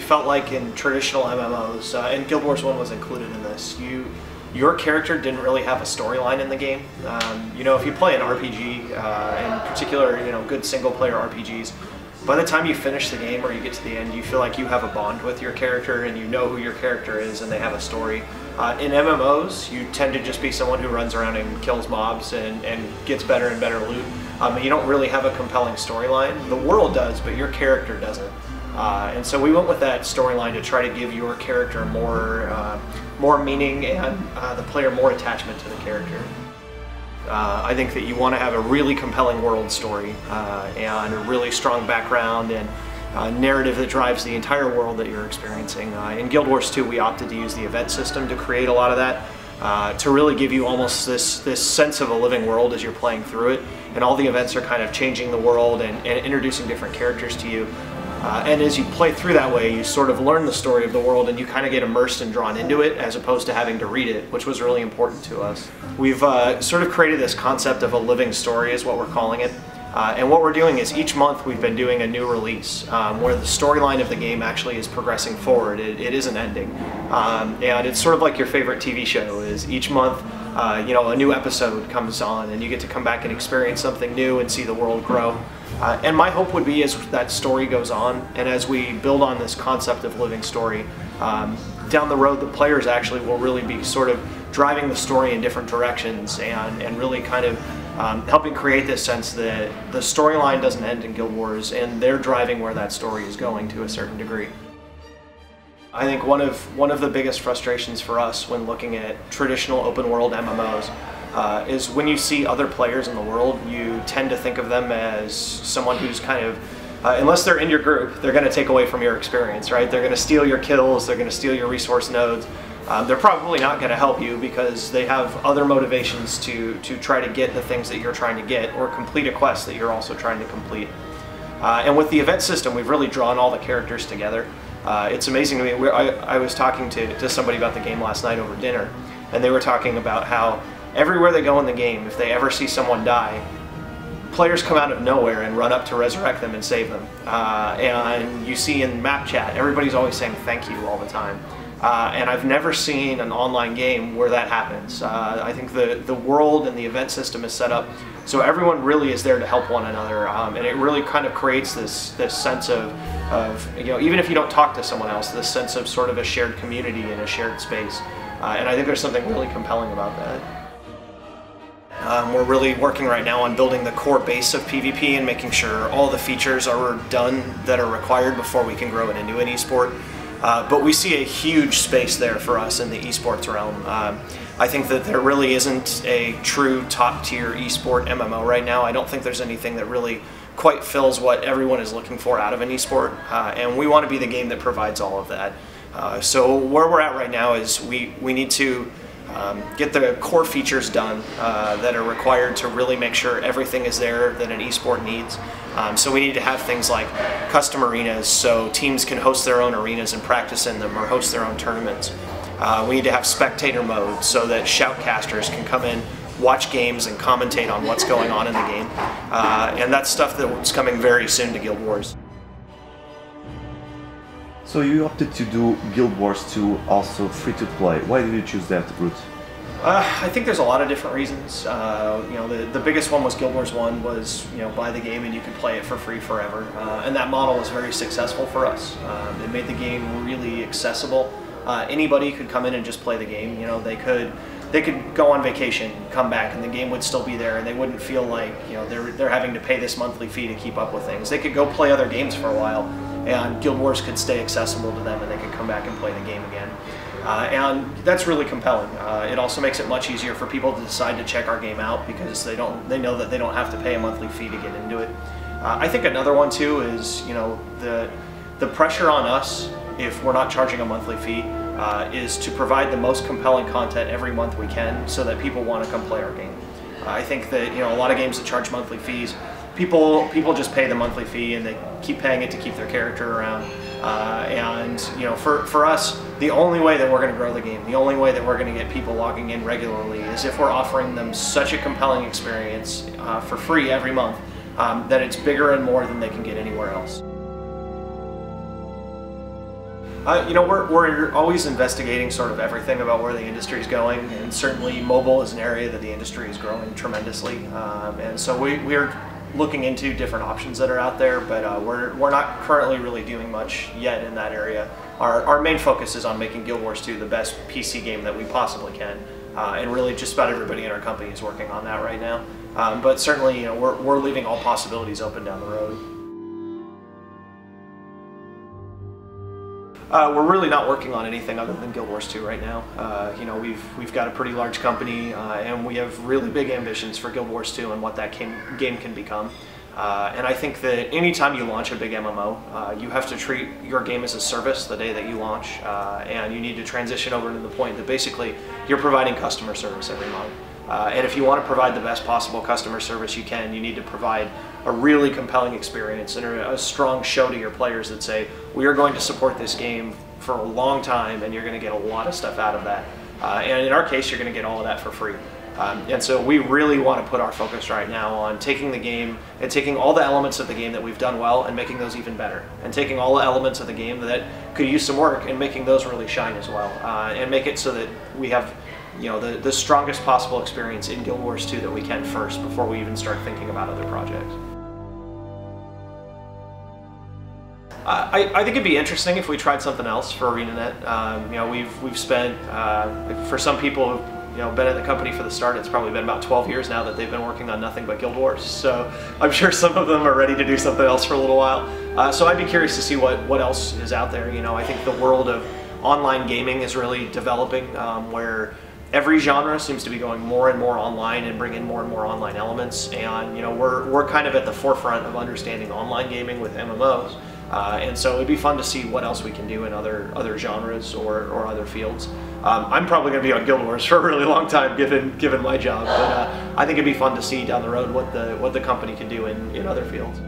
felt like in traditional MMOs, and Guild Wars 1 was included in this, your character didn't really have a storyline in the game. You know, if you play an RPG, in particular, you know, good single-player RPGs, by the time you finish the game or you get to the end, you feel like you have a bond with your character and you know who your character is and they have a story. In MMOs, you tend to just be someone who runs around and kills mobs and gets better and better loot. You don't really have a compelling storyline. The world does, but your character doesn't. And so we went with that storyline to try to give your character more meaning and the player more attachment to the character. I think that you want to have a really compelling world story and a really strong background and narrative that drives the entire world that you're experiencing. In Guild Wars 2, we opted to use the event system to create a lot of that, to really give you almost this sense of a living world as you're playing through it. And all the events are kind of changing the world and introducing different characters to you. And as you play through that way, you sort of learn the story of the world and you kind of get immersed and drawn into it as opposed to having to read it, which was really important to us. We've sort of created this concept of a living story is what we're calling it. And what we're doing is each month we've been doing a new release where the storyline of the game actually is progressing forward. It isn't ending. And it's sort of like your favorite TV show is each month you know, a new episode comes on and you get to come back and experience something new and see the world grow. And my hope would be as that story goes on and as we build on this concept of living story, down the road the players actually will really be sort of driving the story in different directions and really kind of helping create this sense that the storyline doesn't end in Guild Wars and they're driving where that story is going to a certain degree. I think one of the biggest frustrations for us when looking at traditional open world MMOs is when you see other players in the world, you tend to think of them as someone who's kind of, unless they're in your group, they're going to take away from your experience, right? They're going to steal your kills, they're going to steal your resource nodes. They're probably not going to help you because they have other motivations to try to get the things that you're trying to get or complete a quest that you're also trying to complete. And with the event system, we've really drawn all the characters together. It's amazing to me. I was talking to somebody about the game last night over dinner, and they were talking about how everywhere they go in the game, if they ever see someone die, players come out of nowhere and run up to resurrect them and save them. And you see in map chat, everybody's always saying thank you all the time. And I've never seen an online game where that happens. I think the world and the event system is set up so everyone really is there to help one another, and it really kind of creates this sense of you know, even if you don't talk to someone else, this sense of sort of a shared community and a shared space. And I think there's something really compelling about that. We're really working right now on building the core base of PvP and making sure all the features are done that are required before we can grow it into an esport. But we see a huge space there for us in the esports realm. I think that there really isn't a true top-tier esport MMO right now. I don't think there's anything that really quite fills what everyone is looking for out of an esport, and we want to be the game that provides all of that. So where we're at right now is we need to get the core features done that are required to really make sure everything is there that an esport needs. So we need to have things like custom arenas so teams can host their own arenas and practice in them or host their own tournaments. We need to have spectator mode so that shoutcasters can come in, watch games and commentate on what's going on in the game. And that's stuff that's coming very soon to Guild Wars. So you opted to do Guild Wars 2 also free-to-play. Why did you choose that route? I think there's a lot of different reasons. You know, the biggest one was Guild Wars 1 was, you know, buy the game and you could play it for free forever. And that model was very successful for us. It made the game really accessible. Anybody could come in and just play the game. You know, they could go on vacation, come back, and the game would still be there, and they wouldn't feel like, you know, they're having to pay this monthly fee to keep up with things. They could go play other games for a while, and Guild Wars could stay accessible to them, and they could come back and play the game again. And that's really compelling. It also makes it much easier for people to decide to check our game out because they know that they don't have to pay a monthly fee to get into it. I think another one too is, you know, the pressure on us, if we're not charging a monthly fee, is to provide the most compelling content every month we can so that people want to come play our game. I think that, you know, a lot of games that charge monthly fees, people just pay the monthly fee and they keep paying it to keep their character around. And, you know, for us, the only way that we're going to grow the game, the only way that we're going to get people logging in regularly is if we're offering them such a compelling experience for free every month that it's bigger and more than they can get anywhere else. We're always investigating sort of everything about where the industry is going, and certainly mobile is an area that the industry is growing tremendously. And so we're looking into different options that are out there, but we're not currently really doing much yet in that area. Our main focus is on making Guild Wars 2 the best PC game that we possibly can, and really just about everybody in our company is working on that right now. But certainly, we're leaving all possibilities open down the road. We're really not working on anything other than Guild Wars 2 right now. We've got a pretty large company, and we have really big ambitions for Guild Wars 2 and what that game can become. And I think that anytime you launch a big MMO, you have to treat your game as a service the day that you launch, and you need to transition over to the point that basically you're providing customer service every month. And if you want to provide the best possible customer service you can, you need to provide a really compelling experience and a strong show to your players that say, we are going to support this game for a long time and you're going to get a lot of stuff out of that. And in our case, you're going to get all of that for free. And so we really want to put our focus right now on taking the game and taking all the elements of the game that we've done well and making those even better. And taking all the elements of the game that could use some work and making those really shine as well. And make it so that we have the strongest possible experience in Guild Wars 2 that we can first before we even start thinking about other projects. I think it'd be interesting if we tried something else for ArenaNet. We've spent, for some people who've been at the company for the start, it's probably been about 12 years now that they've been working on nothing but Guild Wars. So I'm sure some of them are ready to do something else for a little while. So I'd be curious to see what else is out there. I think the world of online gaming is really developing, where every genre seems to be going more and more online and bringing more and more online elements. And we're kind of at the forefront of understanding online gaming with MMOs. And so it'd be fun to see what else we can do in other genres or other fields. I'm probably going to be on Guild Wars for a really long time, given my job. But I think it'd be fun to see down the road what the company can do in other fields.